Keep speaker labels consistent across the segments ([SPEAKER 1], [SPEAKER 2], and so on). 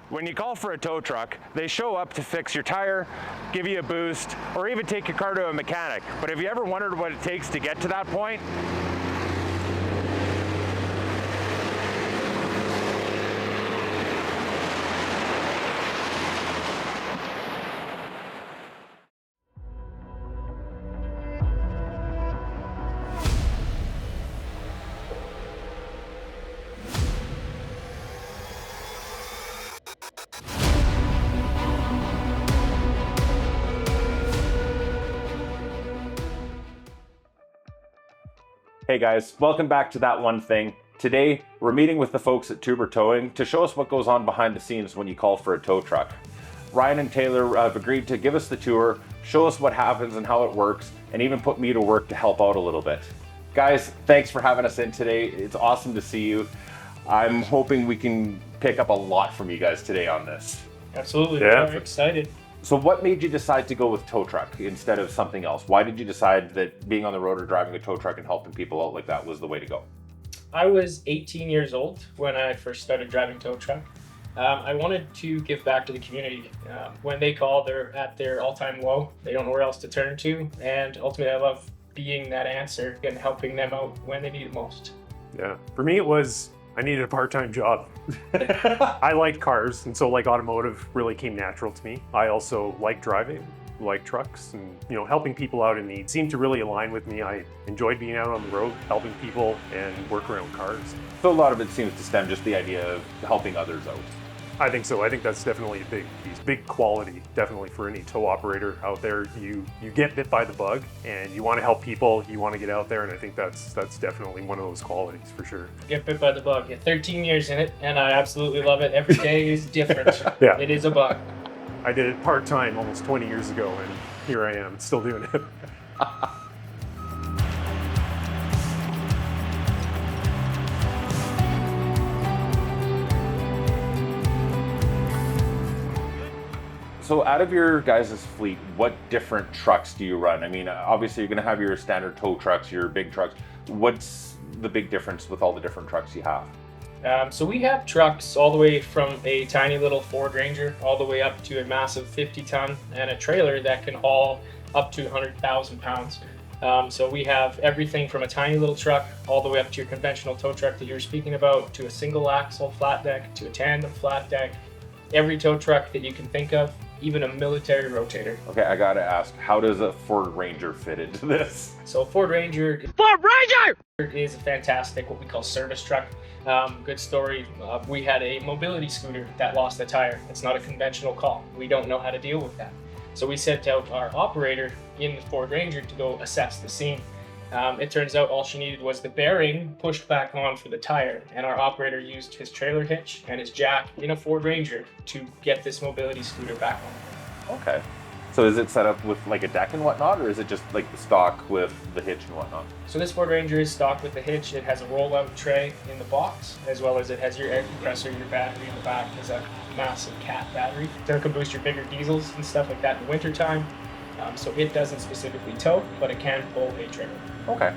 [SPEAKER 1] When you call for a tow truck, they show up to fix your tire, give you a boost, or even take your car to a mechanic. But have you ever wondered what it takes to get to that point? Hey guys, welcome back to That One Thing. Today, we're meeting with the folks at Tuber Towing to show us what goes on behind the scenes when you call for a tow truck. Ryan and Taylor have agreed to give us the tour, show us what happens and how it works, and even put me to work to help out a little bit. Guys, thanks for having us in today. It's awesome to see you. I'm hoping we can pick up a lot from you guys today on this.
[SPEAKER 2] Absolutely,
[SPEAKER 3] Yeah.
[SPEAKER 2] we're excited.
[SPEAKER 1] So what made you decide to go with tow truck instead of something else? Why did you decide that being on the road or driving a tow truck and helping people out like that was the way to go?
[SPEAKER 2] I was 18 years old when I first started driving tow truck. I wanted to give back to the community. When they call, they're at their all-time low. They don't know where else to turn to, and ultimately I love being that answer and helping them out when they need it most.
[SPEAKER 3] Yeah. For me, it was I needed a part-time job. I like cars, and so like automotive really came natural to me. I also like driving, like trucks, and helping people out in need seemed to really align with me. I enjoyed being out on the road, helping people, and work around cars.
[SPEAKER 1] So a lot of it seems to stem just the idea of helping others out.
[SPEAKER 3] I think so. I think that's definitely a big piece, big quality, definitely for any tow operator out there. You get bit by the bug, and you want to help people. You want to get out there, and I think that's definitely one of those qualities for sure.
[SPEAKER 2] Get bit by the bug. Get 13 years in it, and I absolutely love it. Every day is different.
[SPEAKER 3] Yeah.
[SPEAKER 2] It is a bug.
[SPEAKER 3] I did it part-time almost 20 years ago, and here I am, still doing it.
[SPEAKER 1] So out of your guys' fleet, what different trucks do you run? I mean, obviously you're going to have your standard tow trucks, your big trucks. What's the big difference with all the different trucks you have?
[SPEAKER 2] So we have trucks all the way from a tiny little Ford Ranger all the way up to a massive 50-ton and a trailer that can haul up to 100,000 pounds. So we have everything from a tiny little truck all the way up to your conventional tow truck that you were speaking about, to a single axle flat deck, to a tandem flat deck. Every tow truck that you can think of, even a military rotator.
[SPEAKER 1] Okay, I got to ask, how does a Ford Ranger fit into this?
[SPEAKER 2] So Ford Ranger is a fantastic, what we call service truck. Good story. We had a mobility scooter that lost a tire. It's not a conventional call. We don't know how to deal with that. So we sent out our operator in the Ford Ranger to go assess the scene. It turns out all she needed was the bearing pushed back on for the tire, and our operator used his trailer hitch and his jack in a Ford Ranger to get this mobility scooter back on.
[SPEAKER 1] Okay. So is it set up with like a deck and whatnot, or is it just like the stock with the hitch and whatnot?
[SPEAKER 2] So this Ford Ranger is stocked with the hitch. It has a roll-out tray in the box, as well as it has your air compressor, your battery in the back. There's a massive cat battery that can boost your bigger diesels and stuff like that in the wintertime. So it doesn't specifically tow, but it can pull a trailer.
[SPEAKER 1] Okay.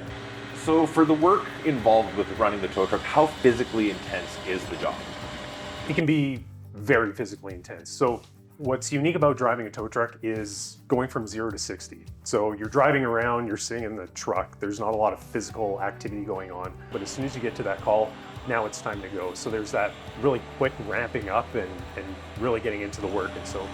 [SPEAKER 1] So for the work involved with running the tow truck, how physically intense is the job?
[SPEAKER 3] It can be very physically intense. So what's unique about driving a tow truck is going from 0 to 60. So you're driving around, you're sitting in the truck, there's not a lot of physical activity going on, but as soon as you get to that call, now it's time to go. So there's that really quick ramping up and really getting into the work. And so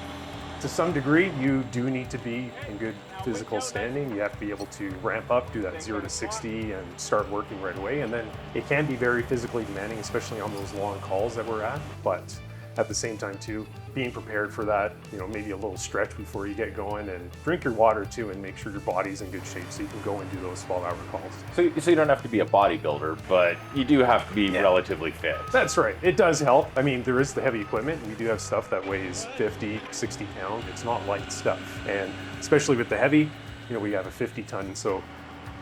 [SPEAKER 3] to some degree, you do need to be in good physical standing. You have to be able to ramp up, do that 0 to 60 and start working right away. And then it can be very physically demanding, especially on those long calls that we're at. But at the same time too, being prepared for that, maybe a little stretch before you get going, and drink your water too, and make sure your body's in good shape so you can go and do those 12-hour calls.
[SPEAKER 1] So you don't have to be a bodybuilder, but you do have to be relatively fit.
[SPEAKER 3] That's right. It does help. I mean, there is the heavy equipment. We do have stuff that weighs 50, 60 pounds. It's not light stuff. And especially with the heavy, we have a 50-ton. So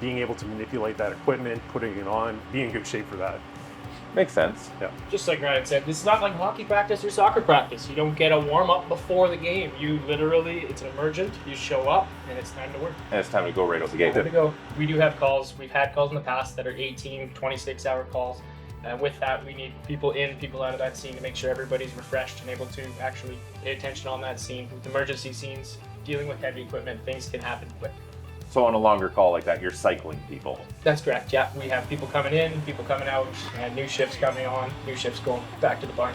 [SPEAKER 3] being able to manipulate that equipment, putting it on, be in good shape for that.
[SPEAKER 1] Makes sense.
[SPEAKER 3] Yeah.
[SPEAKER 2] Just like Ryan said, this is not like hockey practice or soccer practice. You don't get a warm-up before the game. You literally, it's an emergent. You show up, and it's time to work.
[SPEAKER 1] And it's time to go right out the gate.
[SPEAKER 2] Time to go. We do have calls. We've had calls in the past that are 18, 26-hour calls. With that, we need people in, people out of that scene to make sure everybody's refreshed and able to actually pay attention on that scene. With emergency scenes, dealing with heavy equipment, things can happen quick.
[SPEAKER 1] So on a longer call like that, you're cycling people.
[SPEAKER 2] That's correct, yeah. We have people coming in, people coming out, and new shifts coming on, new shifts going back to the barn.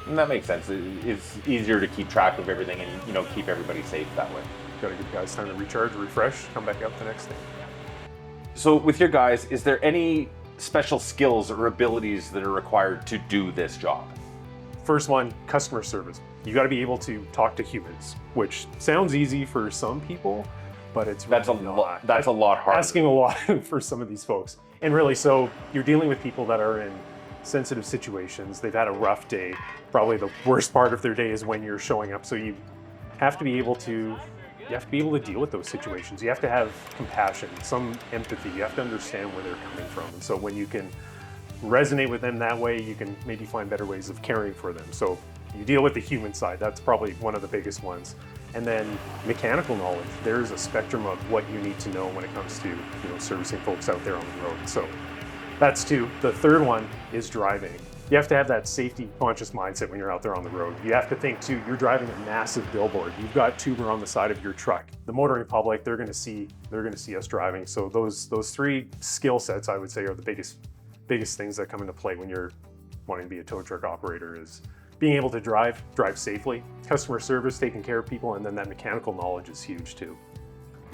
[SPEAKER 1] And that makes sense. It's easier to keep track of everything and, you know, keep everybody safe that way.
[SPEAKER 3] Got to give guys time to recharge, refresh, come back out the next day.
[SPEAKER 1] So with your guys, is there any special skills or abilities that are required to do this job?
[SPEAKER 3] First one, customer service. You got to be able to talk to humans, which sounds easy for some people, but it's
[SPEAKER 1] That's a
[SPEAKER 3] really
[SPEAKER 1] lot.
[SPEAKER 3] not.
[SPEAKER 1] That's a lot harder.
[SPEAKER 3] Asking a lot for some of these folks. And really, so you're dealing with people that are in sensitive situations. They've had a rough day. Probably the worst part of their day is when you're showing up. So you have to be able to deal with those situations. You have to have compassion, some empathy. You have to understand where they're coming from. And so when you can resonate with them that way, you can maybe find better ways of caring for them. So you deal with the human side. That's probably one of the biggest ones. And then mechanical knowledge. There's a spectrum of what you need to know when it comes to, servicing folks out there on the road. So that's two. The third one is driving. You have to have that safety conscious mindset when you're out there on the road. You have to think too, you're driving a massive billboard. You've got tuber on the side of your truck. The motoring public, they're gonna see us driving. So those three skill sets, I would say, are the biggest things that come into play when you're wanting to be a tow truck operator, is being able to drive safely, customer service, taking care of people, and then that mechanical knowledge is huge too.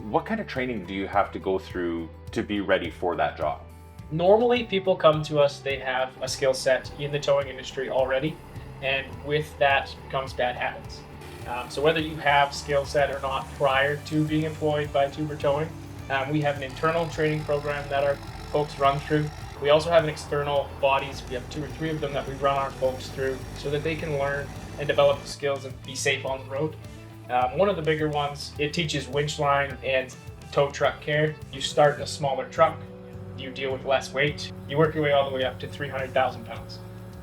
[SPEAKER 1] What kind of training do you have to go through to be ready for that job?
[SPEAKER 2] Normally, people come to us, they have a skill set in the towing industry already, and with that comes bad habits. So whether you have skill set or not prior to being employed by Tuber Towing, we have an internal training program that our folks run through. We also have an external bodies. We have 2 or 3 of them that we run our folks through so that they can learn and develop the skills and be safe on the road. One of the bigger ones, it teaches winch line and tow truck care. You start in a smaller truck, you deal with less weight, you work your way all the way up to 300,000 pounds.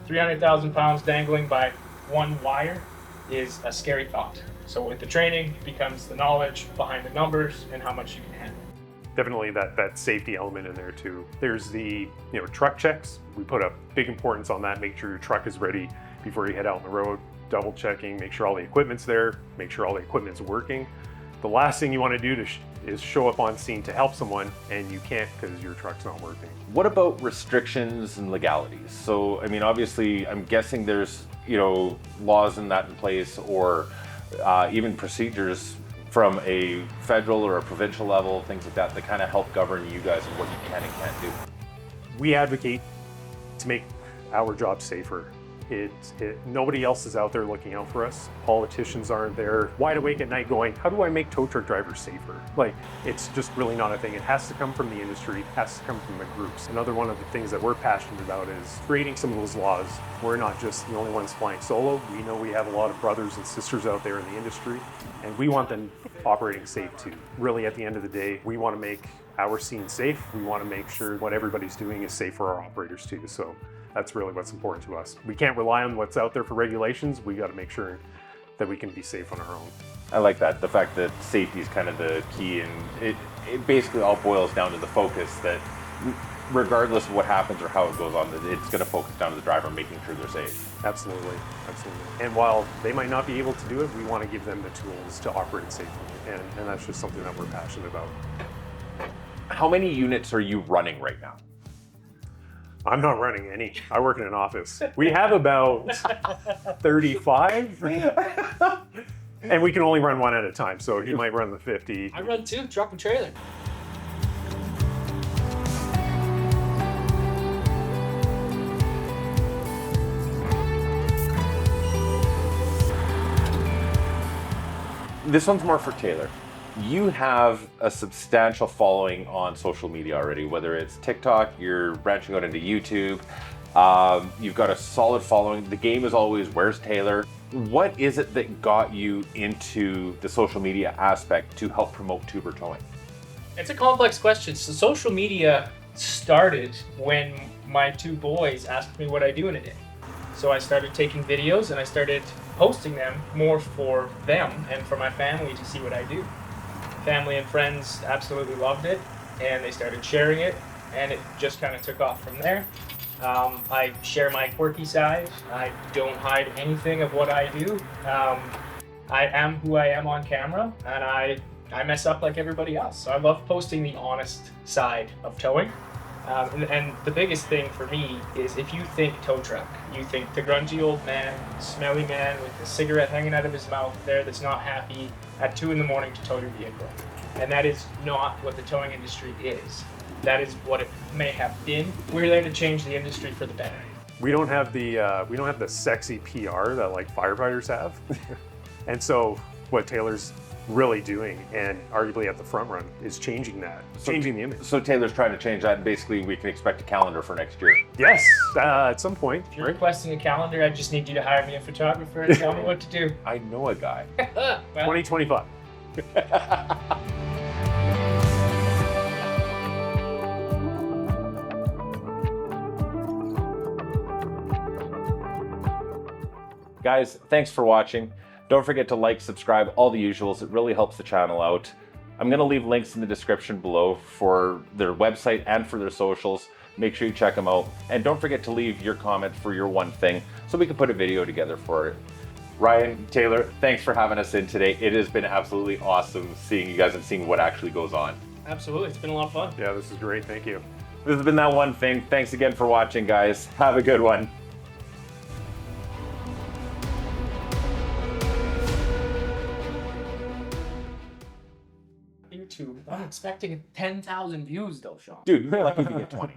[SPEAKER 2] 300,000 pounds dangling by one wire is a scary thought. So with the training, it becomes the knowledge behind the numbers and how much you can handle.
[SPEAKER 3] Definitely that safety element in there too. There's the truck checks. We put a big importance on that. Make sure your truck is ready before you head out on the road. Double checking, make sure all the equipment's there, make sure all the equipment's working. The last thing you want to do is show up on scene to help someone and you can't because your truck's not working.
[SPEAKER 1] What about restrictions and legalities? So, I mean, obviously, I'm guessing there's, laws in place or even procedures from a federal or a provincial level, things like that kind of help govern you guys and what you can and can't do.
[SPEAKER 3] We advocate to make our job safer. Nobody else is out there looking out for us. Politicians aren't there wide awake at night going, how do I make tow truck drivers safer? It's just really not a thing. It has to come from the industry, it has to come from the groups. Another one of the things that we're passionate about is creating some of those laws. We're not just the only ones flying solo. We know we have a lot of brothers and sisters out there in the industry, and we want them operating safe too. Really, at the end of the day, we want to make our scene safe. We want to make sure what everybody's doing is safe for our operators too. So that's really what's important to us. We can't rely on what's out there for regulations. We got to make sure that we can be safe on our own.
[SPEAKER 1] I like that, the fact that safety is kind of the key, and it basically all boils down to the focus that regardless of what happens or how it goes on, it's going to focus down to the driver making sure they're safe.
[SPEAKER 3] Absolutely. And while they might not be able to do it, we want to give them the tools to operate safely. And that's just something that we're passionate about.
[SPEAKER 1] How many units are you running right now?
[SPEAKER 3] I'm not running any. I work in an office. We have about 35, and we can only run one at a time. So he might run the 50.
[SPEAKER 2] I run 2, truck and trailer.
[SPEAKER 1] This one's more for Taylor. You have a substantial following on social media already, whether it's TikTok, you're branching out into YouTube, you've got a solid following. The game is always, where's Taylor? What is it that got you into the social media aspect to help promote Tuber Towing?
[SPEAKER 2] It's a complex question. So social media started when my 2 boys asked me what I do in a day. So I started taking videos and I started posting them more for them and for my family to see what I do. Family and friends absolutely loved it, and they started sharing it, and it just kind of took off from there. I share my quirky side. I don't hide anything of what I do. I am who I am on camera, and I mess up like everybody else. So I love posting the honest side of towing. And the biggest thing for me is if you think tow truck, you think the grungy old man, smelly man with a cigarette hanging out of his mouth there that's not happy at 2 a.m. to tow your vehicle. And that is not what the towing industry is. That is what it may have been. We're there to change the industry for the better.
[SPEAKER 3] We don't have the sexy PR that like firefighters have. And so what Taylor's really doing, and arguably at the front run, is changing that, changing the image.
[SPEAKER 1] So Taylor's trying to change that, and basically we can expect a calendar for next year.
[SPEAKER 3] Yes, at some point.
[SPEAKER 2] If you're requesting a calendar, I just need you to hire me a photographer and tell me what to do.
[SPEAKER 1] I know a guy.
[SPEAKER 2] Well,
[SPEAKER 3] 2025.
[SPEAKER 1] Guys, thanks for watching. Don't forget to like, subscribe, all the usuals. It really helps the channel out. I'm going to leave links in the description below for their website and for their socials. Make sure you check them out. And don't forget to leave your comment for your one thing so we can put a video together for it. Ryan, Taylor, thanks for having us in today. It has been absolutely awesome seeing you guys and seeing what actually goes on.
[SPEAKER 2] absolutely. It's been a lot of fun.
[SPEAKER 3] Yeah, this is great. Thank you.
[SPEAKER 1] This has been That One Thing. Thanks again for watching, guys. Have a good one.
[SPEAKER 2] YouTube. I'm expecting 10,000 views though, Sean.
[SPEAKER 1] Dude, you're lucky if you get 20.